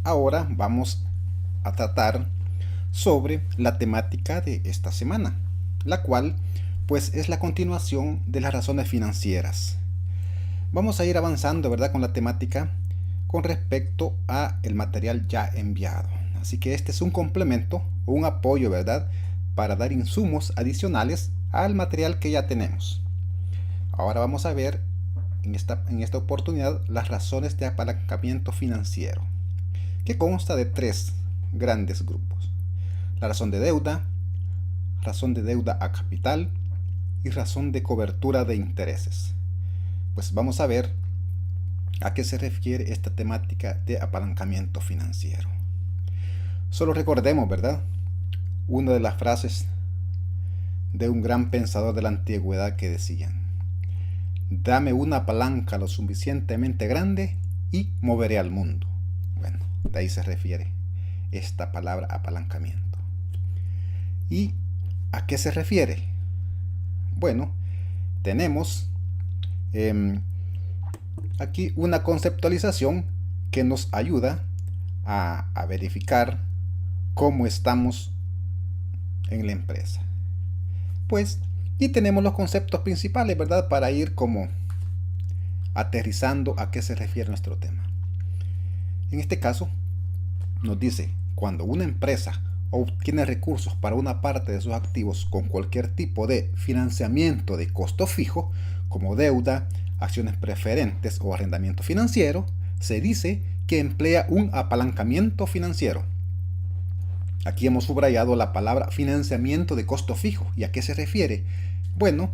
ahora vamos a tratar sobre la temática de esta semana, la cual pues es la continuación de las razones financieras. Vamos a ir avanzando, ¿verdad?, con la temática con respecto a el material ya enviado. Así que este es un complemento o un apoyo, ¿verdad?, para dar insumos adicionales al material que ya tenemos. Ahora vamos a ver en esta oportunidad las razones de apalancamiento financiero, que consta de tres grandes grupos: la razón de deuda a capital y razón de cobertura de intereses. Pues vamos a ver a qué se refiere esta temática de apalancamiento financiero. Solo recordemos, ¿verdad?, una de las frases de un gran pensador de la antigüedad que decía: dame una palanca lo suficientemente grande y moveré al mundo. Bueno, de ahí se refiere esta palabra apalancamiento. ¿Y a qué se refiere? Bueno, tenemos aquí una conceptualización que nos ayuda a verificar cómo estamos en la empresa. Pues, y tenemos los conceptos principales, ¿verdad?, para ir como aterrizando a qué se refiere nuestro tema. En este caso, nos dice: cuando una empresa obtiene recursos para una parte de sus activos con cualquier tipo de financiamiento de costo fijo, como deuda, acciones preferentes o arrendamiento financiero, se dice que emplea un apalancamiento financiero. Aquí hemos subrayado la palabra financiamiento de costo fijo. ¿Y a qué se refiere? Bueno,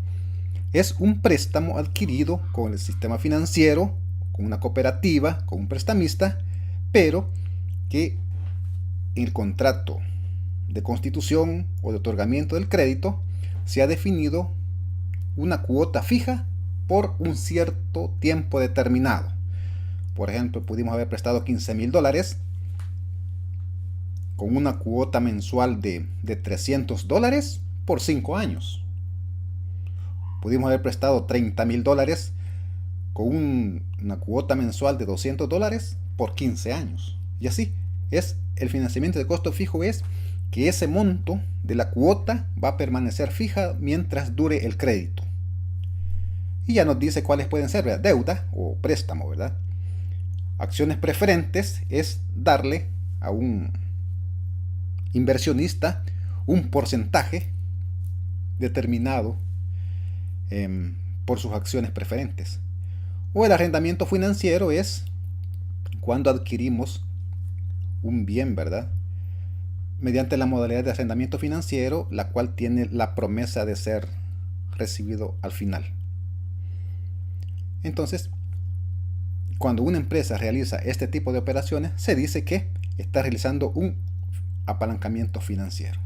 es un préstamo adquirido con el sistema financiero, con una cooperativa, con un prestamista, pero que en el contrato de constitución o de otorgamiento del crédito se ha definido una cuota fija por un cierto tiempo determinado. Por ejemplo, pudimos haber prestado $15,000 con una cuota mensual de $300 por 5 años. Pudimos haber prestado $30,000 con una cuota mensual de $200 por 15 años. Y así es el financiamiento de costo fijo, es que ese monto de la cuota va a permanecer fija mientras dure el crédito. Y ya nos dice cuáles pueden ser, ¿verdad? Deuda o préstamo, ¿verdad? Acciones preferentes es darle a un inversionista un porcentaje determinado por sus acciones preferentes. O el arrendamiento financiero es cuando adquirimos un bien, ¿verdad?, mediante la modalidad de arrendamiento financiero, la cual tiene la promesa de ser recibido al final. Entonces, cuando una empresa realiza este tipo de operaciones, se dice que está realizando un apalancamiento financiero.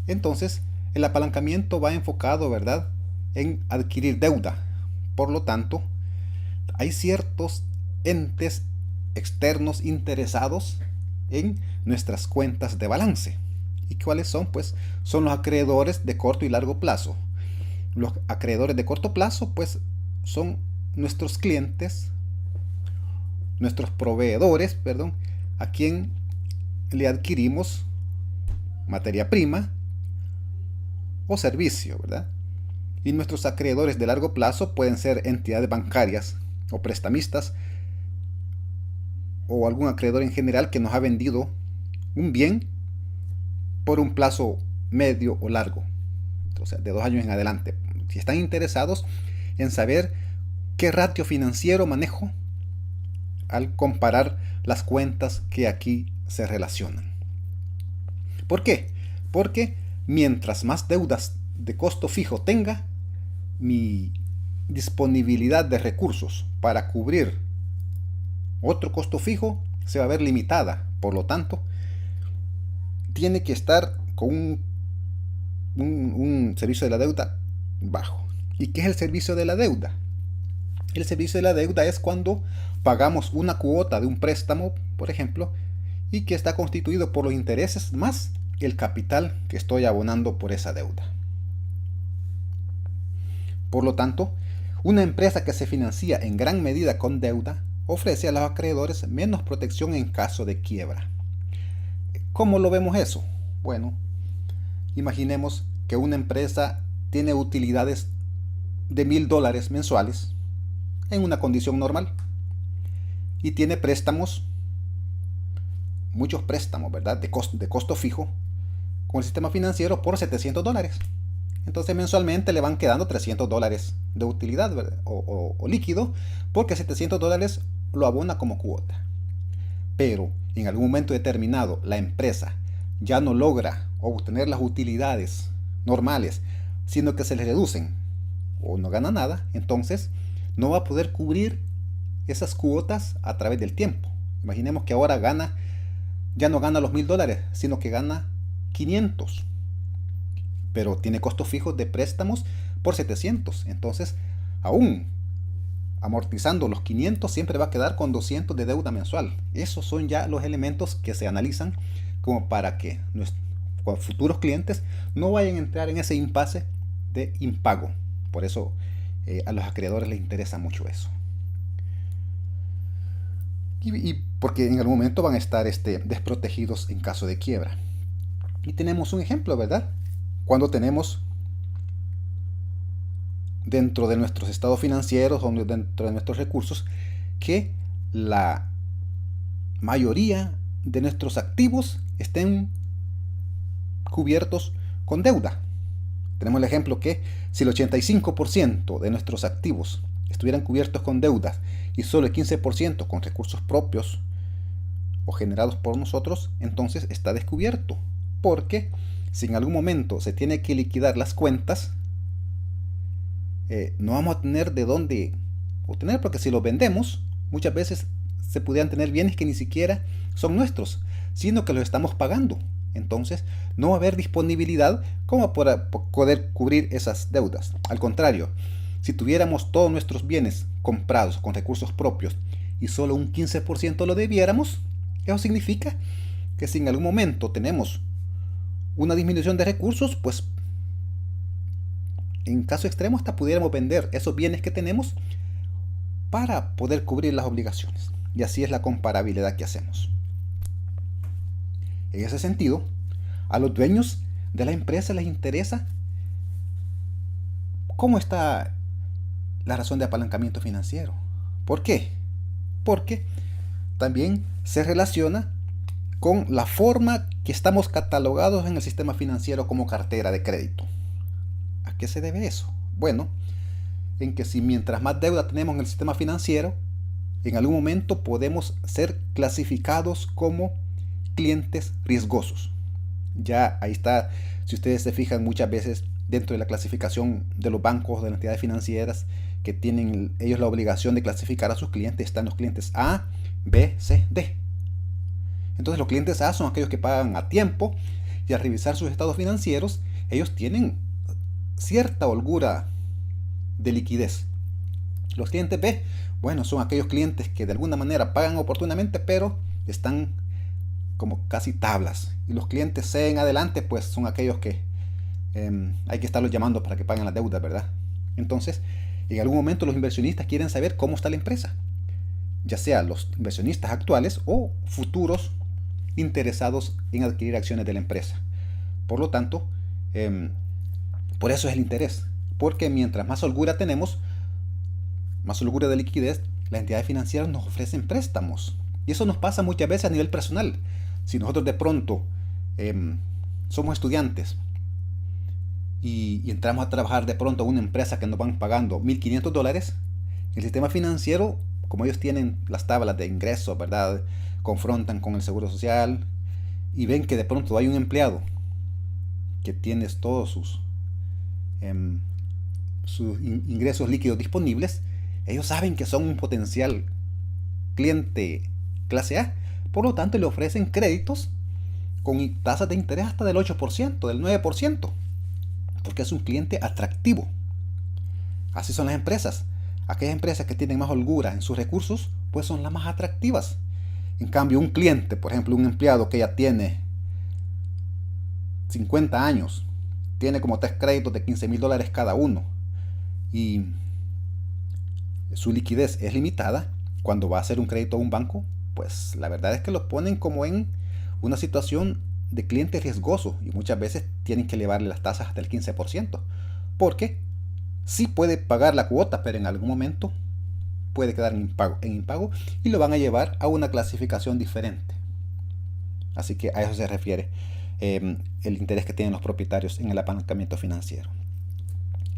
Entonces, el apalancamiento va enfocado, ¿verdad?, en adquirir deuda. Por lo tanto, hay ciertos entes externos interesados en nuestras cuentas de balance. ¿Y cuáles son? Pues son los acreedores de corto y largo plazo. Los acreedores de corto plazo, pues, son nuestros clientes, nuestros proveedores, perdón, a quien le adquirimos materia prima o servicio, ¿verdad? Y nuestros acreedores de largo plazo pueden ser entidades bancarias o prestamistas o algún acreedor en general que nos ha vendido un bien por un plazo medio o largo, o sea, de 2 años en adelante. Si están interesados en saber qué ratio financiero manejo al comparar las cuentas que aquí se relacionan. ¿Por qué? Porque mientras más deudas de costo fijo tenga, mi disponibilidad de recursos para cubrir otro costo fijo se va a ver limitada. Por lo tanto, tiene que estar con un servicio de la deuda bajo. ¿Y qué es el servicio de la deuda? El servicio de la deuda es cuando pagamos una cuota de un préstamo, por ejemplo, y que está constituido por los intereses más el capital que estoy abonando por esa deuda. Por lo tanto, una empresa que se financia en gran medida con deuda ofrece a los acreedores menos protección en caso de quiebra. ¿Cómo lo vemos eso? Bueno, imaginemos que una empresa tiene utilidades de $1,000 mensuales en una condición normal y tiene préstamos, muchos préstamos, ¿verdad? De costo fijo con el sistema financiero por $700. Entonces mensualmente le van quedando $300 de utilidad, ¿verdad? O líquido, porque $700 lo abona como cuota. Pero en algún momento determinado la empresa ya no logra obtener las utilidades normales, sino que se le reducen o no gana nada, entonces no va a poder cubrir esas cuotas a través del tiempo. Imaginemos que ahora ya no gana los $1,000, sino que gana 500, pero tiene costos fijos de préstamos por 700. Entonces, aún amortizando los 500, siempre va a quedar con 200 de deuda mensual. Esos son ya los elementos que se analizan como para que nuestros futuros clientes no vayan a entrar en ese impasse de impago. Por eso a los acreedores les interesa mucho eso. Y porque en algún momento van a estar desprotegidos en caso de quiebra. Y tenemos un ejemplo, ¿verdad? Cuando tenemos dentro de nuestros estados financieros o dentro de nuestros recursos que la mayoría de nuestros activos estén cubiertos con deuda. Tenemos el ejemplo que si el 85% de nuestros activos estuvieran cubiertos con deudas y solo el 15% con recursos propios o generados por nosotros, entonces está descubierto. Porque si en algún momento se tiene que liquidar las cuentas, no vamos a tener de dónde obtener, porque si los vendemos, muchas veces se pudieran tener bienes que ni siquiera son nuestros, sino que los estamos pagando. Entonces no va a haber disponibilidad como para poder cubrir esas deudas. Al contrario, si tuviéramos todos nuestros bienes comprados con recursos propios y solo un 15% lo debiéramos, eso significa que si en algún momento tenemos una disminución de recursos, pues en caso extremo hasta pudiéramos vender esos bienes que tenemos para poder cubrir las obligaciones. Y así es la comparabilidad que hacemos. En ese sentido, a los dueños de la empresa les interesa cómo está la razón de apalancamiento financiero. ¿Por qué? Porque también se relaciona con la forma que estamos catalogados en el sistema financiero como cartera de crédito. ¿A qué se debe eso? Bueno, en que si mientras más deuda tenemos en el sistema financiero, en algún momento podemos ser clasificados como clientes riesgosos. Ya ahí está, si ustedes se fijan muchas veces dentro de la clasificación de los bancos, de las entidades financieras, que tienen ellos la obligación de clasificar a sus clientes, están los clientes A, B, C, D. Entonces los clientes A son aquellos que pagan a tiempo y al revisar sus estados financieros, ellos tienen cierta holgura de liquidez. Los clientes B, bueno, son aquellos clientes que de alguna manera pagan oportunamente, pero están como casi tablas. Y los clientes C en adelante, pues son aquellos que hay que estarlos llamando para que paguen las deudas, ¿verdad? Entonces, en algún momento los inversionistas quieren saber cómo está la empresa, ya sea los inversionistas actuales o futuros interesados en adquirir acciones de la empresa. Por lo tanto, por eso es el interés, porque mientras más holgura tenemos, más holgura de liquidez, las entidades financieras nos ofrecen préstamos. Y eso nos pasa muchas veces a nivel personal. Si nosotros de pronto somos estudiantes y entramos a trabajar de pronto a una empresa que nos van pagando $1,500, el sistema financiero, como ellos tienen las tablas de ingresos, ¿verdad?, confrontan con el seguro social y ven que de pronto hay un empleado que tiene todos sus ingresos líquidos disponibles. Ellos saben que son un potencial cliente clase A, por lo tanto le ofrecen créditos con tasas de interés hasta del 8%, del 9%, porque es un cliente atractivo. Así son las empresas. Aquellas empresas que tienen más holgura en sus recursos, pues son las más atractivas. En cambio, un cliente, por ejemplo, un empleado que ya tiene 50 años, tiene como 3 créditos de $15,000 cada uno y su liquidez es limitada, cuando va a hacer un crédito a un banco, pues la verdad es que lo ponen como en una situación de cliente riesgoso y muchas veces tienen que elevarle las tasas hasta el 15%, porque sí puede pagar la cuota, pero en algún momento puede quedar en impago y lo van a llevar a una clasificación diferente. Así que a eso se refiere el interés que tienen los propietarios en el apalancamiento financiero.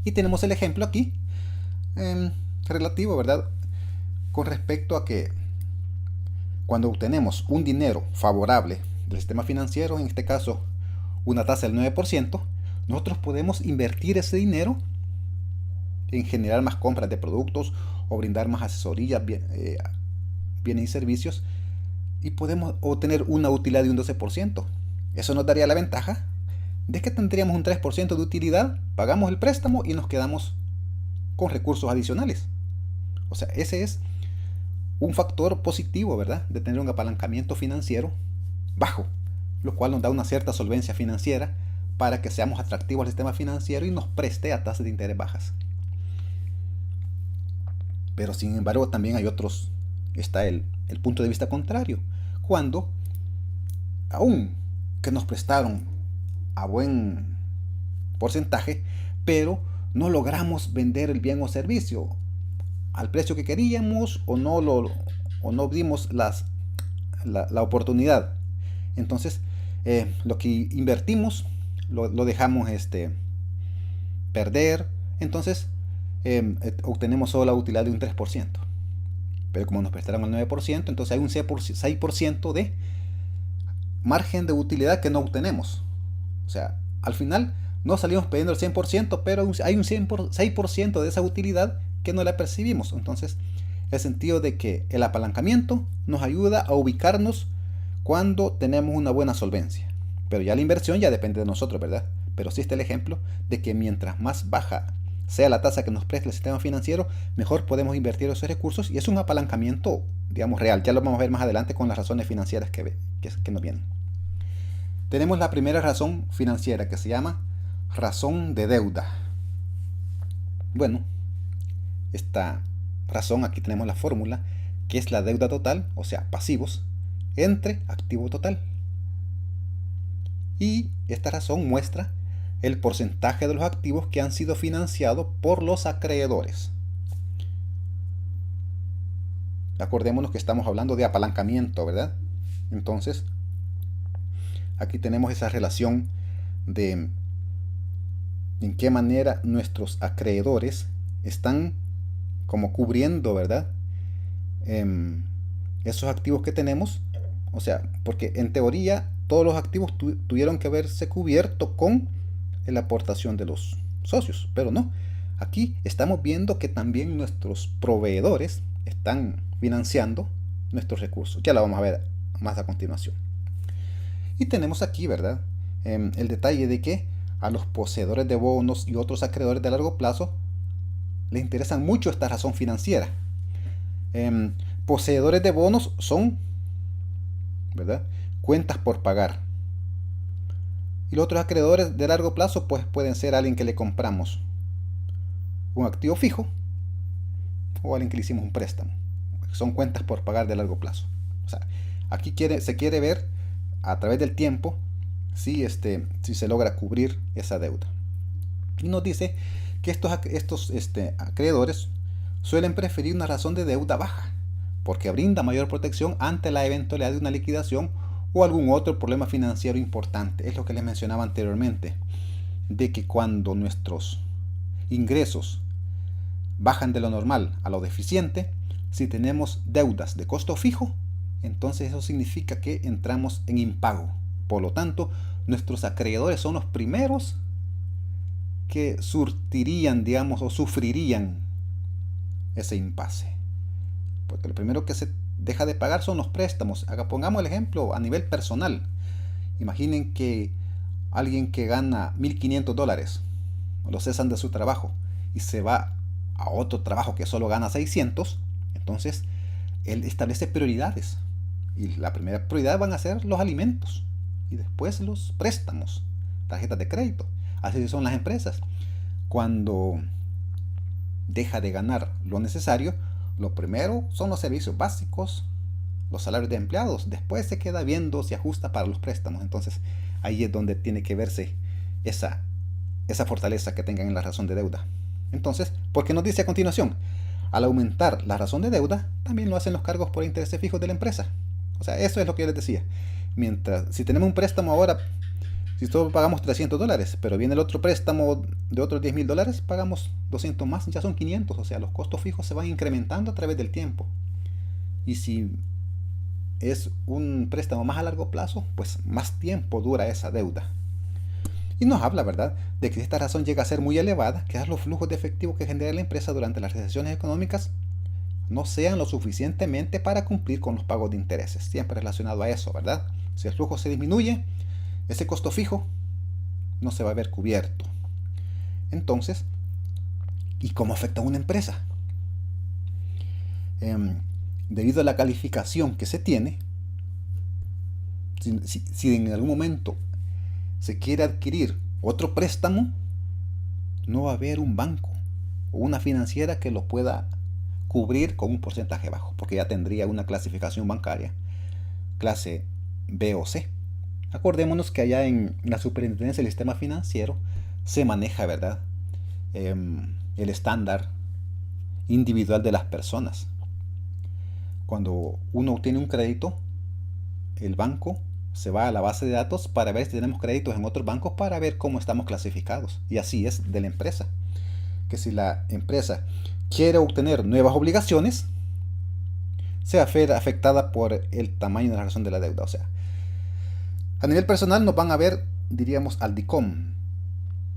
Y tenemos el ejemplo aquí relativo, ¿verdad? Con respecto a que cuando obtenemos un dinero favorable del sistema financiero, en este caso una tasa del 9%, nosotros podemos invertir ese dinero en generar más compras de productos o brindar más asesorías, bienes y servicios, y podemos obtener una utilidad de un 12%. Eso nos daría la ventaja de que tendríamos un 3% de utilidad, pagamos el préstamo y nos quedamos con recursos adicionales. O sea, ese es un factor positivo, ¿verdad? De tener un apalancamiento financiero bajo, lo cual nos da una cierta solvencia financiera para que seamos atractivos al sistema financiero y nos preste a tasas de interés bajas. Pero sin embargo también hay otros, está el punto de vista contrario, cuando aún que nos prestaron a buen porcentaje, pero no logramos vender el bien o servicio al precio que queríamos o no vimos la oportunidad. Entonces lo que invertimos lo dejamos perder. Entonces obtenemos solo la utilidad de un 3%. Pero como nos prestaron el 9%, entonces hay un 6% de margen de utilidad que no obtenemos. O sea, al final no salimos pidiendo el 100%, pero hay un 6% de esa utilidad que no la percibimos. Entonces, el sentido de que el apalancamiento nos ayuda a ubicarnos cuando tenemos una buena solvencia. Pero ya la inversión ya depende de nosotros, ¿verdad? Pero sí está el ejemplo de que mientras más baja sea la tasa que nos presta el sistema financiero, mejor podemos invertir esos recursos y es un apalancamiento, digamos, real. Ya lo vamos a ver más adelante con las razones financieras que nos vienen. Tenemos la primera razón financiera que se llama razón de deuda. Bueno, esta razón, aquí tenemos la fórmula, que es la deuda total, o sea, pasivos, entre activo total. Y esta razón muestra el porcentaje de los activos que han sido financiados por los acreedores. Acordémonos que estamos hablando de apalancamiento, ¿verdad? Entonces, aquí tenemos esa relación de en qué manera nuestros acreedores están como cubriendo, ¿verdad? Esos activos que tenemos. O sea, porque en teoría todos los activos tuvieron que haberse cubierto con la aportación de los socios, pero no. Aquí estamos viendo que también nuestros proveedores están financiando nuestros recursos. Ya lo vamos a ver más a continuación. Y tenemos aquí, ¿verdad? El detalle de que a los poseedores de bonos y otros acreedores de largo plazo les interesan mucho esta razón financiera. Poseedores de bonos son, ¿verdad?, cuentas por pagar. Y los otros acreedores de largo plazo pues pueden ser alguien que le compramos un activo fijo o alguien que le hicimos un préstamo. Son cuentas por pagar de largo plazo. O sea, aquí se quiere ver a través del tiempo si se logra cubrir esa deuda. Y nos dice que estos acreedores suelen preferir una razón de deuda baja porque brinda mayor protección ante la eventualidad de una liquidación o algún otro problema financiero importante. Es lo que les mencionaba anteriormente, de que cuando nuestros ingresos bajan de lo normal a lo deficiente, si tenemos deudas de costo fijo, entonces eso significa que entramos en impago. Por lo tanto, nuestros acreedores son los primeros que surtirían, digamos, o sufrirían ese impasse. Porque lo primero que se deja de pagar son los préstamos. Pongamos el ejemplo a nivel personal. Imaginen que alguien que gana $1,500 lo cesan de su trabajo y se va a otro trabajo que solo gana 600. Entonces él establece prioridades y la primera prioridad van a ser los alimentos y después los préstamos, tarjetas de crédito. Así son las empresas. Cuando deja de ganar lo necesario, lo primero son los servicios básicos, los salarios de empleados. Después se queda viendo si ajusta para los préstamos. Entonces ahí es donde tiene que verse esa fortaleza que tengan en la razón de deuda. Entonces, ¿por qué nos dice a continuación? Al aumentar la razón de deuda, también lo hacen los cargos por intereses fijos de la empresa. O sea, eso es lo que yo les decía. Si tenemos un préstamo ahora, si solo pagamos $300, pero viene el otro préstamo de otros $10,000, pagamos 200 más, ya son 500. O sea, los costos fijos se van incrementando a través del tiempo. Y si es un préstamo más a largo plazo, pues más tiempo dura esa deuda. Y nos habla, ¿verdad?, de que si esta razón llega a ser muy elevada, quizás los flujos de efectivo que genera la empresa durante las recesiones económicas no sean lo suficientemente para cumplir con los pagos de intereses. Siempre relacionado a eso, ¿verdad? Si el flujo se disminuye, ese costo fijo no se va a ver cubierto. Entonces, ¿y cómo afecta a una empresa? Debido a la calificación que se tiene, si en algún momento se quiere adquirir otro préstamo, no va a haber un banco o una financiera que lo pueda cubrir con un porcentaje bajo, porque ya tendría una clasificación bancaria clase B o C. Acordémonos que allá en la Superintendencia del Sistema Financiero se maneja, ¿verdad?, el estándar individual de las personas. Cuando uno obtiene un crédito, el banco se va a la base de datos para ver si tenemos créditos en otros bancos, para ver cómo estamos clasificados. Y así es de la empresa. Que si la empresa quiere obtener nuevas obligaciones, se va a ver afectada por el tamaño de la razón de la deuda. O sea, a nivel personal nos van a ver, diríamos, al DICOM.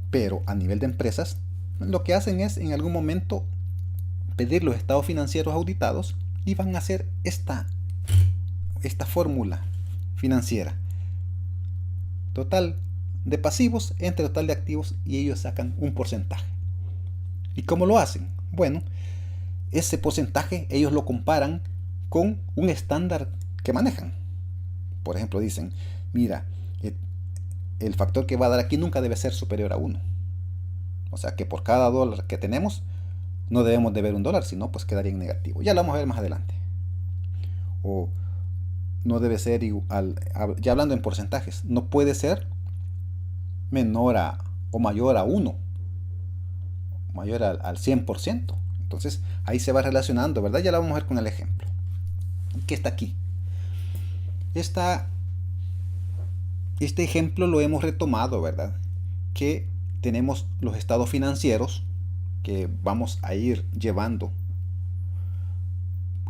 Pero a nivel de empresas, lo que hacen es en algún momento pedir los estados financieros auditados y van a hacer esta fórmula financiera: total de pasivos entre total de activos, y ellos sacan un porcentaje. ¿Y cómo lo hacen? Bueno, ese porcentaje ellos lo comparan con un estándar que manejan. Por ejemplo, dicen, mira, el factor que va a dar aquí nunca debe ser superior a 1. O sea que por cada dólar que tenemos no debemos deber $1, sino pues quedaría en negativo. Ya lo vamos a ver más adelante. O no debe ser igual, ya hablando en porcentajes, no puede ser menor a o mayor a 1, mayor al 100%. Entonces ahí se va relacionando, ¿verdad? Ya lo vamos a ver con el ejemplo. ¿Qué está aquí? Este ejemplo lo hemos retomado, ¿verdad? Que tenemos los estados financieros que vamos a ir llevando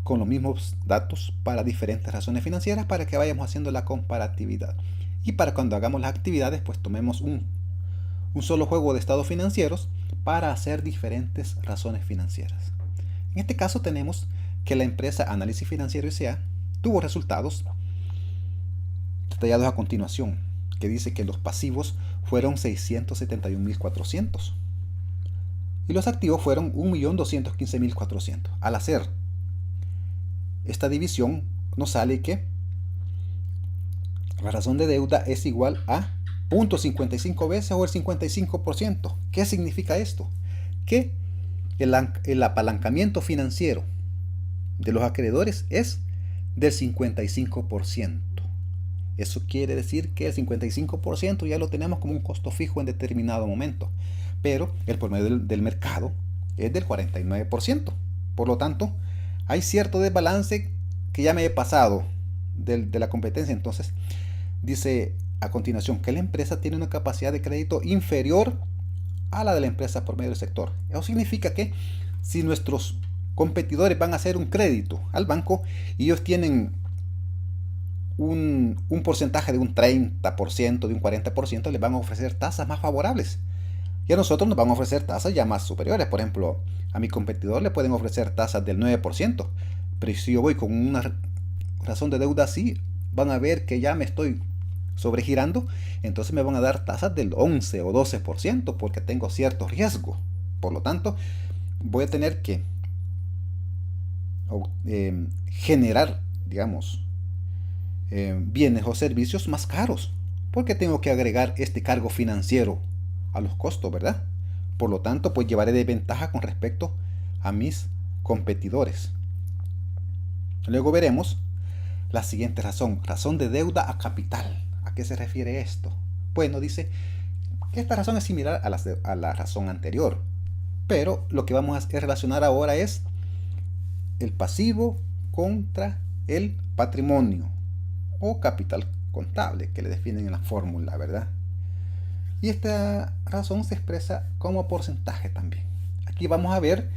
con los mismos datos para diferentes razones financieras, para que vayamos haciendo la comparatividad. Y para cuando hagamos las actividades, pues tomemos un solo juego de estados financieros para hacer diferentes razones financieras. En este caso tenemos que la empresa Análisis Financiero S.A. tuvo resultados detallados a continuación, que dice que los pasivos fueron 671.400 y los activos fueron 1.215.400. Al hacer esta división nos sale que la razón de deuda es igual a 0.55 veces o el 55%. ¿Qué significa esto? Que el apalancamiento financiero de los acreedores es del 55%. Eso quiere decir que el 55% ya lo tenemos como un costo fijo en determinado momento, pero el promedio del mercado es del 49%. Por lo tanto, hay cierto desbalance que ya me he pasado de la competencia. Entonces, dice a continuación que la empresa tiene una capacidad de crédito inferior a la de la empresa por medio del sector. Eso significa que si nuestros competidores van a hacer un crédito al banco y ellos tienen un porcentaje de un 30%, de un 40%, les van a ofrecer tasas más favorables. Y a nosotros nos van a ofrecer tasas ya más superiores. Por ejemplo, a mi competidor le pueden ofrecer tasas del 9%. Pero si yo voy con una razón de deuda así, van a ver que ya me estoy sobregirando. Entonces me van a dar tasas del 11 o 12% porque tengo cierto riesgo. Por lo tanto, voy a tener que generar, digamos, bienes o servicios más caros, porque tengo que agregar este cargo financiero a los costos, ¿verdad? Por lo tanto, pues llevaré de ventaja con respecto a mis competidores. Luego veremos la siguiente razón, razón de deuda a capital. ¿A qué se refiere esto? Bueno, dice que esta razón es similar a la razón anterior, pero lo que vamos a relacionar ahora es el pasivo contra el patrimonio o capital contable que le definen en la fórmula, ¿verdad? Y esta razón se expresa como porcentaje también. Aquí vamos a ver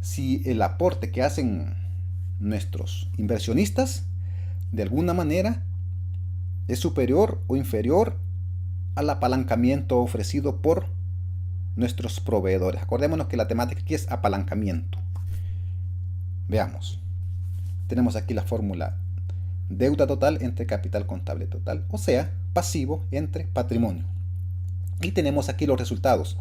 si el aporte que hacen nuestros inversionistas de alguna manera es superior o inferior al apalancamiento ofrecido por nuestros proveedores. Acordémonos que la temática aquí es apalancamiento. Veamos. Tenemos aquí la fórmula deuda total entre capital contable total, o sea, pasivo entre patrimonio. Y tenemos aquí los resultados.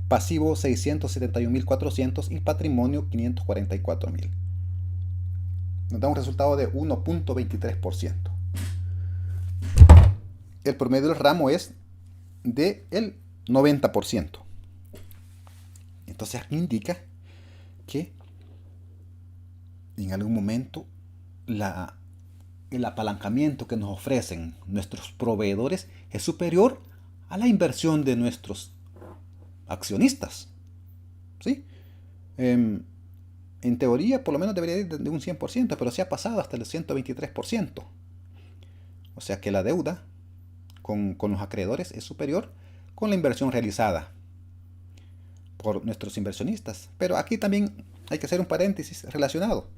Pasivo 671.400 y patrimonio 544.000. Nos da un resultado de 1.23%. El promedio del ramo es del 90%. Entonces indica que en algún momento el apalancamiento que nos ofrecen nuestros proveedores es superior a la inversión de nuestros accionistas. ¿Sí? En teoría, por lo menos debería ir de un 100%, pero se ha pasado hasta el 123%. O sea que la deuda con los acreedores es superior con la inversión realizada por nuestros inversionistas. Pero aquí también hay que hacer un paréntesis relacionado.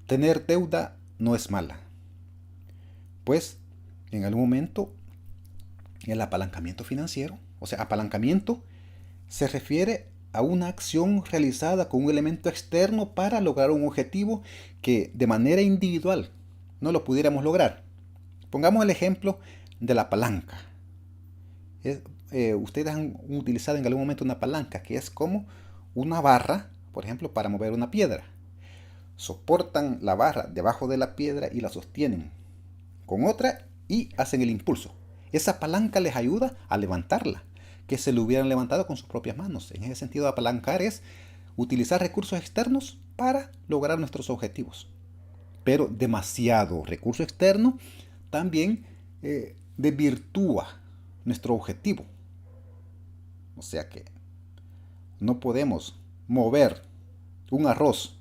Tener deuda no es mala, pues en algún momento el apalancamiento financiero, o sea, apalancamiento se refiere a una acción realizada con un elemento externo para lograr un objetivo que de manera individual no lo pudiéramos lograr. Pongamos el ejemplo de la palanca. Ustedes han utilizado en algún momento una palanca, que es como una barra, por ejemplo, para mover una piedra. Soportan la barra debajo de la piedra y la sostienen con otra y hacen el impulso. Esa palanca les ayuda a levantarla, que se lo hubieran levantado con sus propias manos. En ese sentido, apalancar es utilizar recursos externos para lograr nuestros objetivos. Pero demasiado recurso externo también desvirtúa nuestro objetivo. O sea que no podemos mover un arroz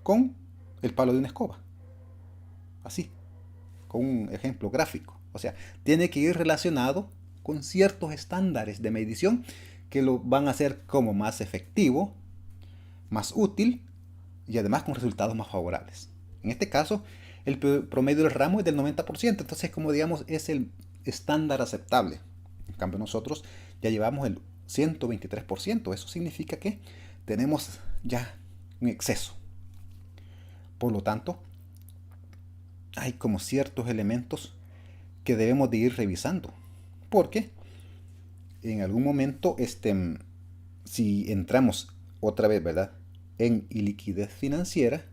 con el palo de una escoba. Así, con un ejemplo gráfico. O sea, tiene que ir relacionado con ciertos estándares de medición que lo van a hacer como más efectivo, más útil y además con resultados más favorables. En este caso, el promedio del ramo es del 90%, entonces como digamos es el estándar aceptable. En cambio nosotros ya llevamos el 123%, eso significa que tenemos ya un exceso. Por lo tanto, hay como ciertos elementos que debemos de ir revisando. Porque en algún momento, si entramos otra vez, ¿verdad?, en iliquidez financiera,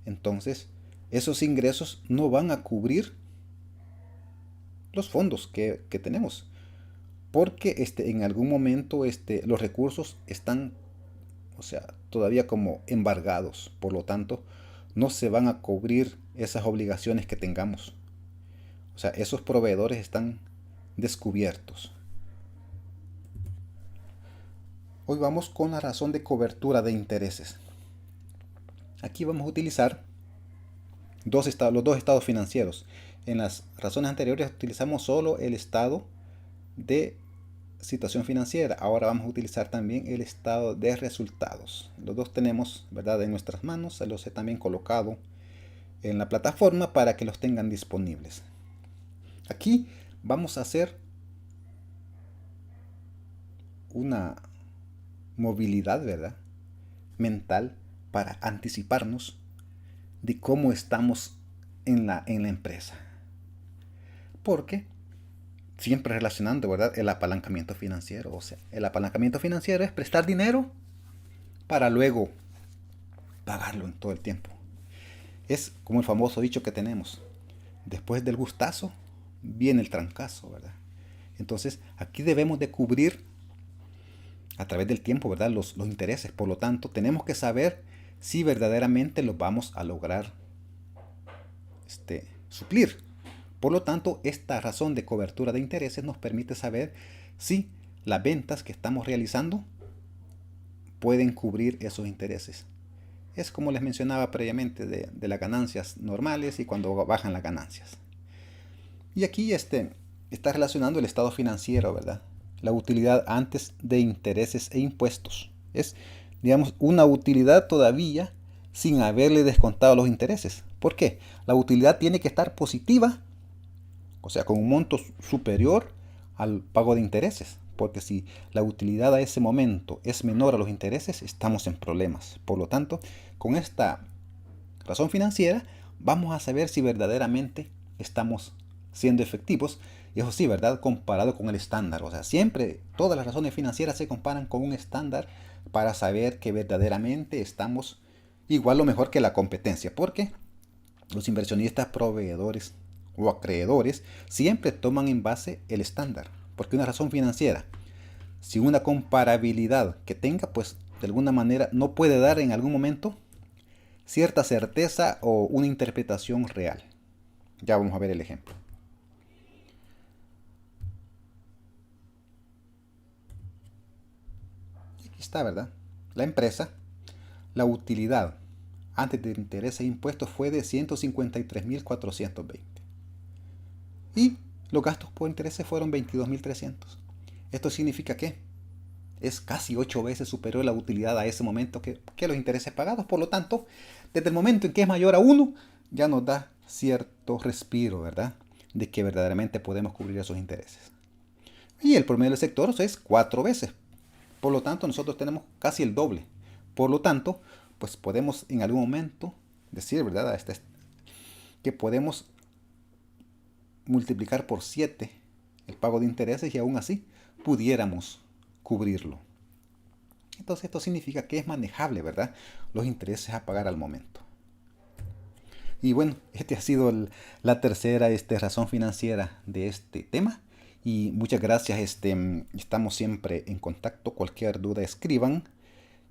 entonces esos ingresos no van a cubrir los fondos que tenemos. Porque en algún momento los recursos están, o sea, todavía como embargados. Por lo tanto, no se van a cubrir esas obligaciones que tengamos. O sea, esos proveedores están descubiertos. Hoy vamos con la razón de cobertura de intereses. Aquí vamos a utilizar los dos estados financieros. En las razones anteriores utilizamos solo el estado de situación financiera. Ahora vamos a utilizar también el estado de resultados. Los dos tenemos, ¿verdad?, en nuestras manos. Se los he también colocado en la plataforma para que los tengan disponibles. Aquí vamos a hacer una movilidad, ¿verdad?, mental para anticiparnos de cómo estamos en la empresa. Porque siempre relacionando, ¿verdad?, el apalancamiento financiero. O sea, el apalancamiento financiero es prestar dinero para luego pagarlo en todo el tiempo. Es como el famoso dicho que tenemos: después del gustazo viene el trancazo, ¿verdad? Entonces, aquí debemos de cubrir a través del tiempo, ¿verdad?, los intereses. Por lo tanto, tenemos que saber si verdaderamente los vamos a lograr suplir. Por lo tanto, esta razón de cobertura de intereses nos permite saber si las ventas que estamos realizando pueden cubrir esos intereses. Es como les mencionaba previamente de las ganancias normales y cuando bajan las ganancias. Y aquí está relacionando el estado financiero, ¿verdad? La utilidad antes de intereses e impuestos. Es, digamos, una utilidad todavía sin haberle descontado los intereses. ¿Por qué? La utilidad tiene que estar positiva, o sea, con un monto superior al pago de intereses. Porque si la utilidad a ese momento es menor a los intereses, estamos en problemas. Por lo tanto, con esta razón financiera, vamos a saber si verdaderamente estamos siendo efectivos. Y eso sí, ¿verdad? Comparado con el estándar. O sea, siempre todas las razones financieras se comparan con un estándar para saber que verdaderamente estamos igual o mejor que la competencia. Porque los inversionistas, proveedores o acreedores siempre toman en base el estándar. Porque una razón financiera, sin una comparabilidad que tenga, pues de alguna manera no puede dar en algún momento cierta certeza o una interpretación real. Ya vamos a ver el ejemplo. Aquí está, ¿verdad? La empresa, la utilidad antes de intereses e impuestos fue de 153.420. Y los gastos por intereses fueron 22.300. Esto significa que es casi 8 veces superior la utilidad a ese momento que los intereses pagados. Por lo tanto, desde el momento en que es mayor a 1, ya nos da cierto respiro, ¿verdad? De que verdaderamente podemos cubrir esos intereses. Y el promedio del sector es 4 veces. Por lo tanto, nosotros tenemos casi el doble. Por lo tanto, pues podemos en algún momento decir, ¿verdad? Que podemos multiplicar por 7 el pago de intereses y aún así pudiéramos cubrirlo. Entonces esto significa que es manejable, ¿verdad? Los intereses a pagar al momento. Y bueno, ha sido la tercera razón financiera de este tema. Y muchas gracias, estamos siempre en contacto. Cualquier duda escriban.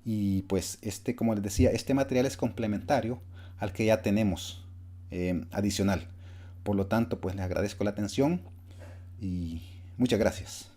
Y pues como les decía, este material es complementario al que ya tenemos adicional. Por lo tanto, pues les agradezco la atención y muchas gracias.